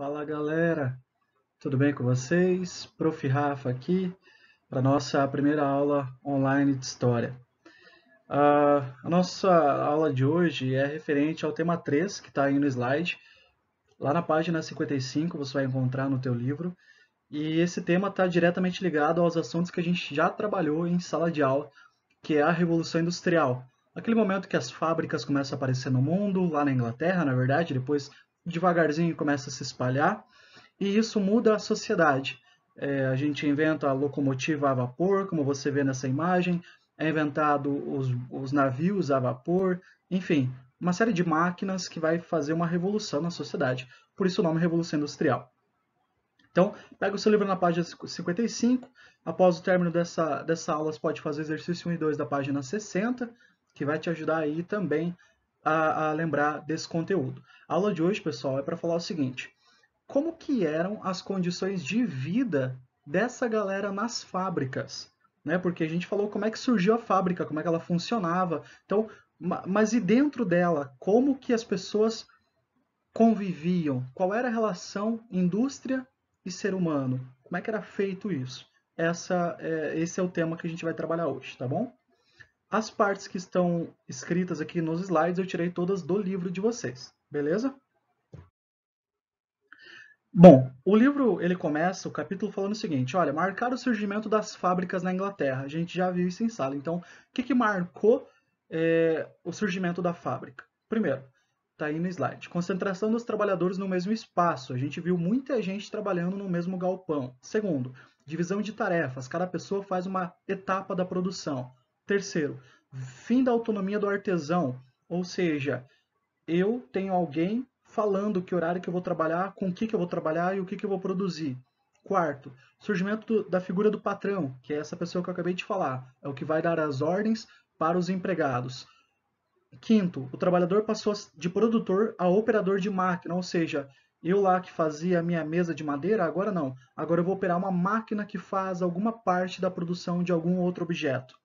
Fala galera, tudo bem com vocês? Prof. Rafa aqui para nossa primeira aula online de História. A nossa aula de hoje é referente ao tema 3, que está aí no slide. Lá na página 55 você vai encontrar no teu livro. E esse tema está diretamente ligado aos assuntos que a gente já trabalhou em sala de aula, que é a Revolução Industrial. Aquele momento que as fábricas começam a aparecer no mundo, lá na Inglaterra, na verdade, depois devagarzinho começa a se espalhar. E isso muda a sociedade. A gente inventa a locomotiva a vapor, como você vê nessa imagem, é inventado os navios a vapor, enfim, uma série de máquinas que vai fazer uma revolução na sociedade. Por isso o nome Revolução Industrial. Então, pega o seu livro na página 55. Após o término dessa aula, você pode fazer o exercício 1 e 2 da página 60, que vai te ajudar aí também a lembrar desse conteúdo. A aula de hoje, pessoal, é para falar o seguinte: como que eram as condições de vida dessa galera nas fábricas, né? Porque a gente falou como é que surgiu a fábrica, como é que ela funcionava. Então, mas e dentro dela, como que as pessoas conviviam? Qual era a relação indústria e ser humano? Como é que era feito isso? Esse é o tema que a gente vai trabalhar hoje, tá bom? As partes que estão escritas aqui nos slides eu tirei todas do livro de vocês, beleza? Bom, o livro ele começa o capítulo falando o seguinte: olha, marcar o surgimento das fábricas na Inglaterra. A gente já viu isso em sala. Então, o que marcou o surgimento da fábrica? Primeiro, está aí no slide: concentração dos trabalhadores no mesmo espaço. A gente viu muita gente trabalhando no mesmo galpão. Segundo, divisão de tarefas. Cada pessoa faz uma etapa da produção. Terceiro, fim da autonomia do artesão, ou seja, eu tenho alguém falando que horário que eu vou trabalhar, com o que eu vou trabalhar e o que eu vou produzir. Quarto, surgimento da figura do patrão, que é essa pessoa que eu acabei de falar, é o que vai dar as ordens para os empregados. Quinto, o trabalhador passou de produtor a operador de máquina, ou seja, eu lá que fazia a minha mesa de madeira, agora não. Agora eu vou operar uma máquina que faz alguma parte da produção de algum outro objeto.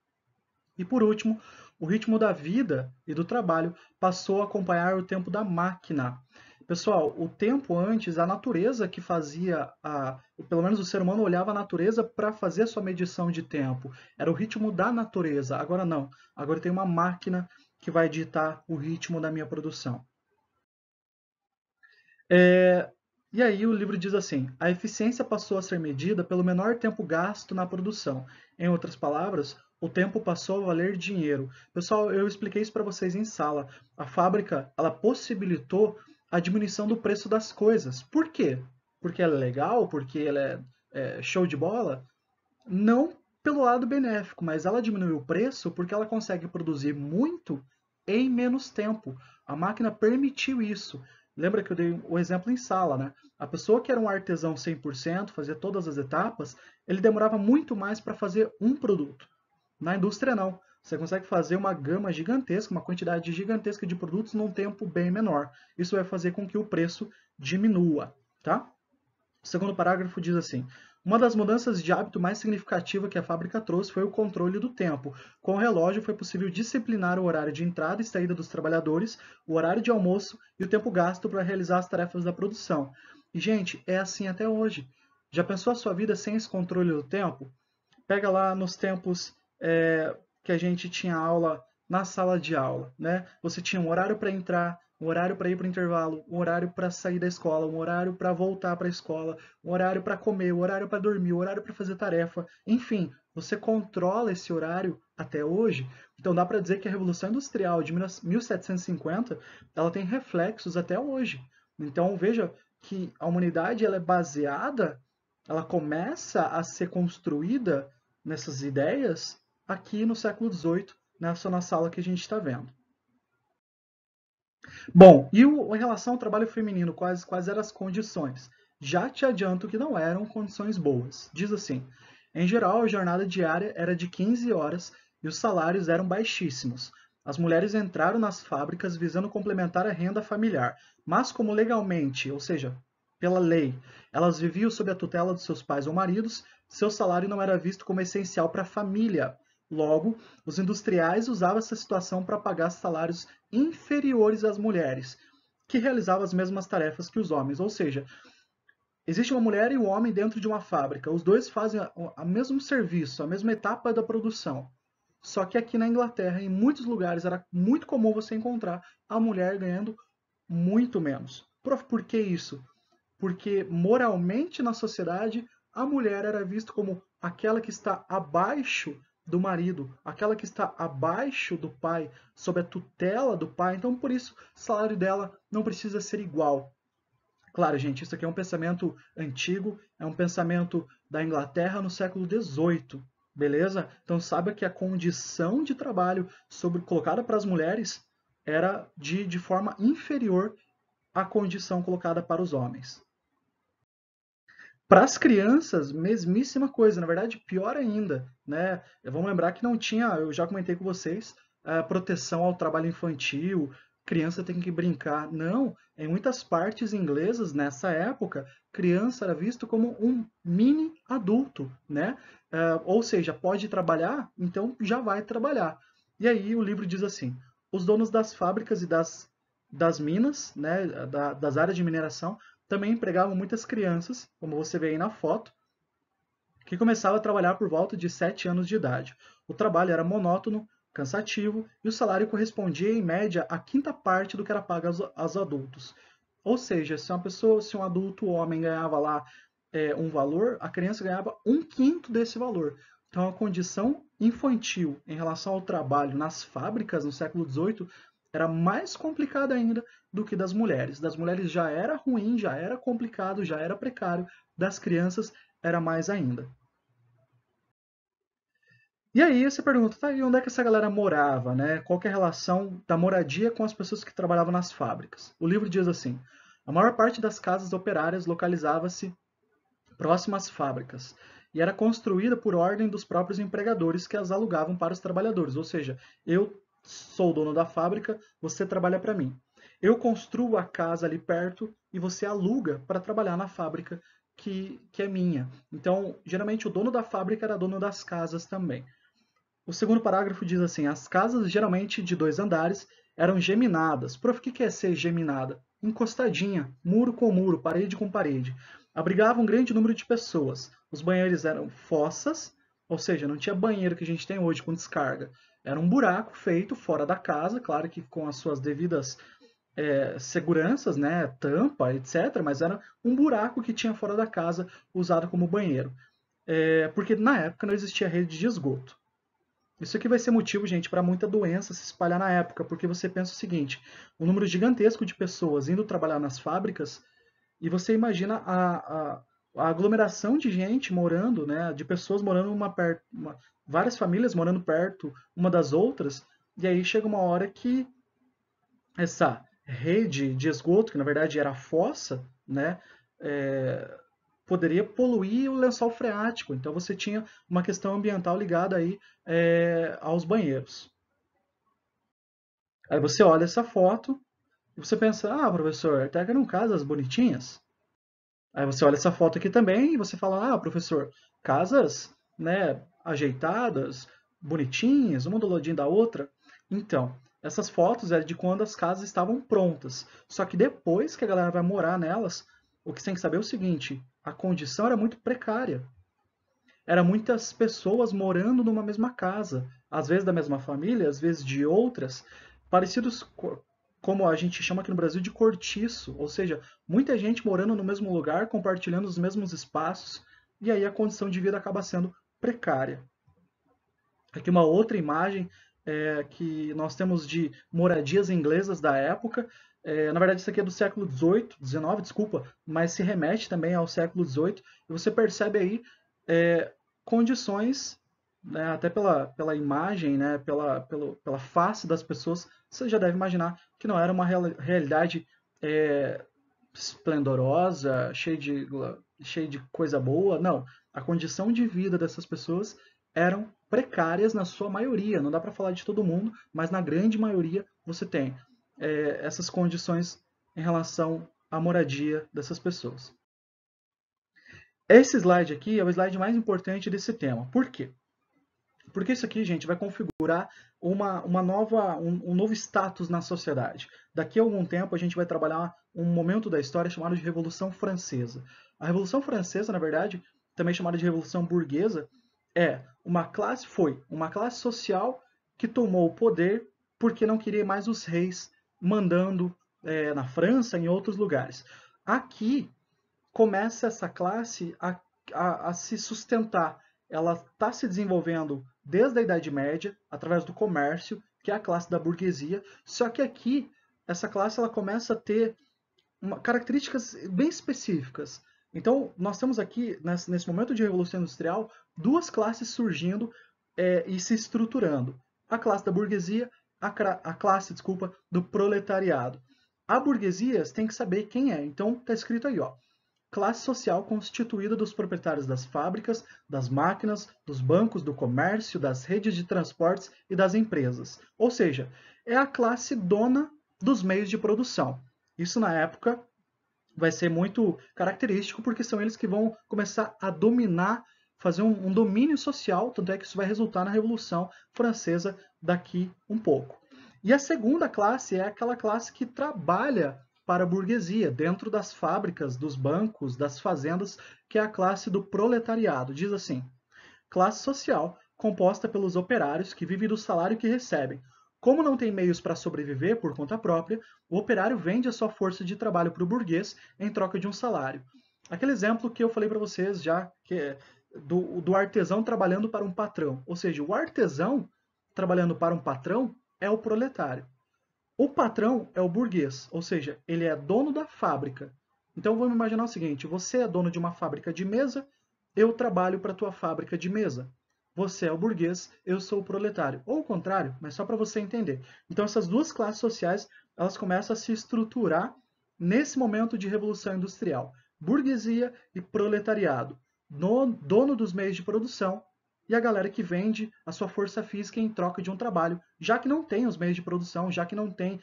E por último, o ritmo da vida e do trabalho passou a acompanhar o tempo da máquina. Pessoal, o tempo antes, a natureza que fazia, pelo menos o ser humano olhava a natureza para fazer a sua medição de tempo. Era o ritmo da natureza. Agora não. Agora tem uma máquina que vai ditar o ritmo da minha produção. E aí o livro diz assim: a eficiência passou a ser medida pelo menor tempo gasto na produção. Em outras palavras, o tempo passou a valer dinheiro. Pessoal, eu expliquei isso para vocês em sala. A fábrica, ela possibilitou a diminuição do preço das coisas. Por quê? Porque ela é legal? Porque ela é show de bola? Não pelo lado benéfico, mas ela diminuiu o preço porque ela consegue produzir muito em menos tempo. A máquina permitiu isso. Lembra que eu dei o exemplo em sala, né? A pessoa que era um artesão 100%, fazia todas as etapas, ele demorava muito mais para fazer um produto. Na indústria, não. Você consegue fazer uma gama gigantesca, uma quantidade gigantesca de produtos num tempo bem menor. Isso vai fazer com que o preço diminua, tá? O segundo parágrafo diz assim: uma das mudanças de hábito mais significativa que a fábrica trouxe foi o controle do tempo. Com o relógio foi possível disciplinar o horário de entrada e saída dos trabalhadores, o horário de almoço e o tempo gasto para realizar as tarefas da produção. E, gente, é assim até hoje. Já pensou a sua vida sem esse controle do tempo? Pega lá nos tempos que a gente tinha aula na sala de aula, né? Você tinha um horário para entrar, um horário para ir para o intervalo, um horário para sair da escola, um horário para voltar para a escola, um horário para comer, um horário para dormir, um horário para fazer tarefa. Enfim, você controla esse horário até hoje. Então dá para dizer que a Revolução Industrial de 1750 ela tem reflexos até hoje. Então veja que a humanidade ela é baseada, ela começa a ser construída nessas ideias aqui no século XVIII, nessa na sala que a gente está vendo. Bom, em relação ao trabalho feminino, quais eram as condições? Já te adianto que não eram condições boas. Diz assim: em geral, a jornada diária era de 15 horas e os salários eram baixíssimos. As mulheres entraram nas fábricas visando complementar a renda familiar, mas como legalmente, ou seja, pela lei, elas viviam sob a tutela de seus pais ou maridos, seu salário não era visto como essencial para a família. Logo, os industriais usavam essa situação para pagar salários inferiores às mulheres, que realizavam as mesmas tarefas que os homens. Ou seja, Existe uma mulher e um homem dentro de uma fábrica. Os dois fazem o mesmo serviço, a mesma etapa da produção. Só que aqui na Inglaterra, em muitos lugares, era muito comum você encontrar a mulher ganhando muito menos. Por que isso? Porque moralmente na sociedade, a mulher era vista como aquela que está abaixo do marido, aquela que está abaixo do pai, sob a tutela do pai. Então, por isso, o salário dela não precisa ser igual. Claro, gente, isso aqui é um pensamento antigo, é um pensamento da Inglaterra no século XVIII, beleza? Então saiba que a condição de trabalho colocada para as mulheres era de forma inferior à condição colocada para os homens. Para as crianças, mesmíssima coisa, na verdade, pior ainda, né? Vamos lembrar que não tinha, eu já comentei com vocês, a proteção ao trabalho infantil, criança tem que brincar. Não, em muitas partes inglesas, nessa época, criança era visto como um mini adulto, né? Ou seja, pode trabalhar, então já vai trabalhar. E aí o livro diz assim: os donos das fábricas e das minas, né, das áreas de mineração, também empregavam muitas crianças, como você vê aí na foto, que começavam a trabalhar por volta de 7 anos de idade. O trabalho era monótono, cansativo e o salário correspondia em média à quinta parte do que era pago aos adultos. Ou seja, se um adulto homem ganhava lá um valor, a criança ganhava um quinto desse valor. Então a condição infantil em relação ao trabalho nas fábricas no século XVIII era mais complicada ainda do que das mulheres. Das mulheres já era ruim, já era complicado, já era precário. Das crianças era mais ainda. E aí você pergunta, tá, e onde é que essa galera morava, né? Qual que é a relação da moradia com as pessoas que trabalhavam nas fábricas? O livro diz assim: a maior parte das casas operárias localizava-se próximo às fábricas e era construída por ordem dos próprios empregadores que as alugavam para os trabalhadores. Ou seja, eu sou o dono da fábrica, você trabalha para mim. Eu construo a casa ali perto e você aluga para trabalhar na fábrica que é minha. Então, geralmente o dono da fábrica era dono das casas também. O segundo parágrafo diz assim: as casas, geralmente de 2 andares, eram geminadas. Prof, o que é ser geminada? Encostadinha, muro com muro, parede com parede. Abrigava um grande número de pessoas. Os banheiros eram fossas, ou seja, não tinha banheiro que a gente tem hoje com descarga. Era um buraco feito fora da casa, claro que com as suas devidas seguranças, né, tampa, etc. Mas era um buraco que tinha fora da casa usado como banheiro. Porque na época não existia rede de esgoto. Isso aqui vai ser motivo, gente, para muita doença se espalhar na época, porque você pensa o seguinte: um número gigantesco de pessoas indo trabalhar nas fábricas, e você imagina a aglomeração de gente morando, né, de pessoas morando várias famílias morando perto uma das outras, e aí chega uma hora que essa rede de esgoto, que na verdade era a fossa, né, é, poderia poluir o lençol freático. Então você tinha uma questão ambiental ligada aí aos banheiros. Aí você olha essa foto e você pensa, ah, professor, até que eram casas bonitinhas. Aí você olha essa foto aqui também e você fala, ah, professor, casas, né, ajeitadas, bonitinhas, uma do ladinho da outra. Então, essas fotos é de quando as casas estavam prontas. Só que depois que a galera vai morar nelas, o que você tem que saber é o seguinte, a condição era muito precária. Era muitas pessoas morando numa mesma casa, às vezes da mesma família, às vezes de outras, parecidos como a gente chama aqui no Brasil de cortiço, ou seja, muita gente morando no mesmo lugar, compartilhando os mesmos espaços, e aí a condição de vida acaba sendo precária. Aqui uma outra imagem que nós temos de moradias inglesas da época. Na verdade, isso aqui é do século XVIII, XIX, desculpa, mas se remete também ao século XVIII. E você percebe aí condições, né, até pela imagem, né, pela face das pessoas, você já deve imaginar que não era uma realidade esplendorosa, cheia de coisa boa. Não, a condição de vida dessas pessoas eram precárias na sua maioria. Não dá para falar de todo mundo, mas na grande maioria você tem essas condições em relação à moradia dessas pessoas. Esse slide aqui é o slide mais importante desse tema. Por quê? Porque isso aqui, gente, vai configurar um novo status na sociedade. Daqui a algum tempo a gente vai trabalhar um momento da história chamado de Revolução Francesa. A Revolução Francesa, na verdade, também chamada de Revolução Burguesa, foi uma classe social que tomou o poder porque não queria mais os reis mandando na França e em outros lugares. Aqui começa essa classe a se sustentar. Ela está se desenvolvendo desde a Idade Média, através do comércio, que é a classe da burguesia, só que aqui essa classe ela começa a ter características bem específicas. Então, nós temos aqui, nesse momento de Revolução Industrial, duas classes surgindo e se estruturando. A classe da burguesia, a classe, desculpa, do proletariado. A burguesia tem que saber quem é. Então, está escrito aí, ó, classe social constituída dos proprietários das fábricas, das máquinas, dos bancos, do comércio, das redes de transportes e das empresas. Ou seja, é a classe dona dos meios de produção. Isso, na época, vai ser muito característico, porque são eles que vão começar a dominar, fazer um domínio social, tanto é que isso vai resultar na Revolução Francesa daqui um pouco. E a segunda classe é aquela classe que trabalha para a burguesia, dentro das fábricas, dos bancos, das fazendas, que é a classe do proletariado. Diz assim: classe social composta pelos operários que vivem do salário que recebem. Como não tem meios para sobreviver por conta própria, o operário vende a sua força de trabalho para o burguês em troca de um salário. Aquele exemplo que eu falei para vocês já, que é do artesão trabalhando para um patrão. Ou seja, o artesão trabalhando para um patrão é o proletário. O patrão é o burguês, ou seja, ele é dono da fábrica. Então vamos imaginar o seguinte: você é dono de uma fábrica de mesa, eu trabalho para a tua fábrica de mesa. Você é o burguês, eu sou o proletário. Ou o contrário, mas só para você entender. Então essas duas classes sociais, elas começam a se estruturar nesse momento de revolução industrial. Burguesia e proletariado, dono dos meios de produção, e a galera que vende a sua força física em troca de um trabalho, já que não tem os meios de produção, já que não tem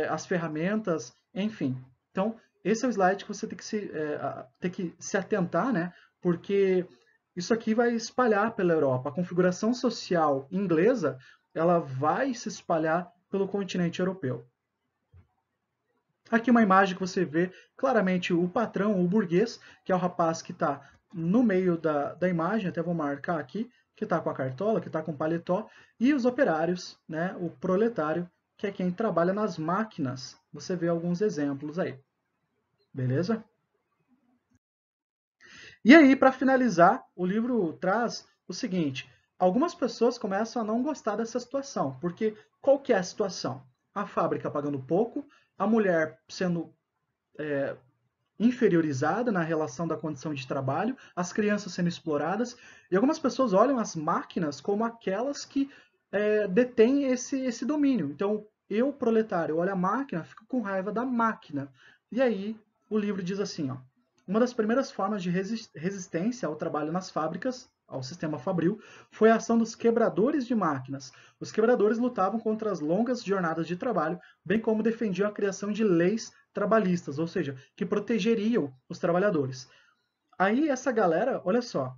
as ferramentas, enfim. Então, esse é o slide que você tem que se atentar, né? Porque isso aqui vai espalhar pela Europa. A configuração social inglesa, ela vai se espalhar pelo continente europeu. Aqui uma imagem que você vê claramente o patrão, o burguês, que é o rapaz que está no meio da imagem, até vou marcar aqui, que está com a cartola, que está com o paletó, e os operários, né, o proletário, que é quem trabalha nas máquinas. Você vê alguns exemplos aí. Beleza? E aí, para finalizar, o livro traz o seguinte: algumas pessoas começam a não gostar dessa situação, porque qual que é a situação? A fábrica pagando pouco, a mulher sendo inferiorizada na relação da condição de trabalho, as crianças sendo exploradas, e algumas pessoas olham as máquinas como aquelas que detêm esse domínio. Então, eu, proletário, olho a máquina, fico com raiva da máquina. E aí, o livro diz assim, ó: uma das primeiras formas de resistência ao trabalho nas fábricas, ao sistema fabril, foi a ação dos quebradores de máquinas. Os quebradores lutavam contra as longas jornadas de trabalho, bem como defendiam a criação de leis trabalhistas, ou seja, que protegeriam os trabalhadores. Aí essa galera, olha só,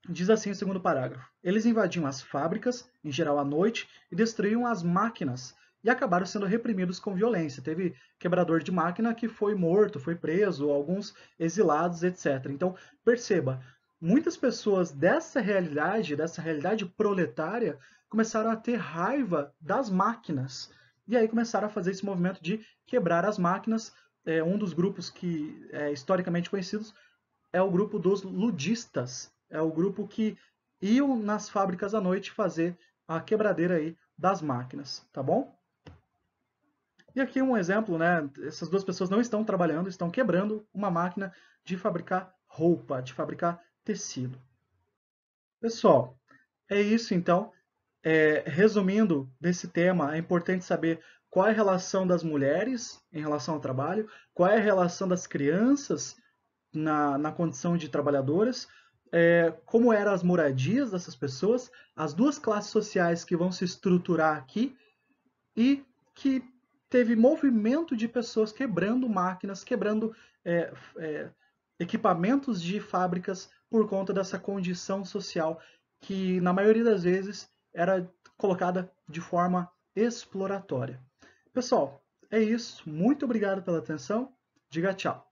diz assim o segundo parágrafo: eles invadiam as fábricas, em geral à noite, e destruíam as máquinas, e acabaram sendo reprimidos com violência. Teve quebrador de máquina que foi morto, foi preso, alguns exilados, etc. Então, perceba, muitas pessoas dessa realidade proletária, começaram a ter raiva das máquinas. E aí começaram a fazer esse movimento de quebrar as máquinas. Um dos grupos que é historicamente conhecidos é o grupo dos ludistas. É o grupo que iam nas fábricas à noite fazer a quebradeira aí das máquinas, tá bom? E aqui um exemplo, né? Essas duas pessoas não estão trabalhando, estão quebrando uma máquina de fabricar roupa, de fabricar tecido. Pessoal, é isso então. Resumindo desse tema, é importante saber qual é a relação das mulheres em relação ao trabalho, qual é a relação das crianças na condição de trabalhadoras, como eram as moradias dessas pessoas, as duas classes sociais que vão se estruturar aqui e que teve movimento de pessoas quebrando máquinas, quebrando é, é, equipamentos de fábricas por conta dessa condição social que na maioria das vezes era colocada de forma exploratória. Pessoal, é isso. Muito obrigado pela atenção. Diga tchau.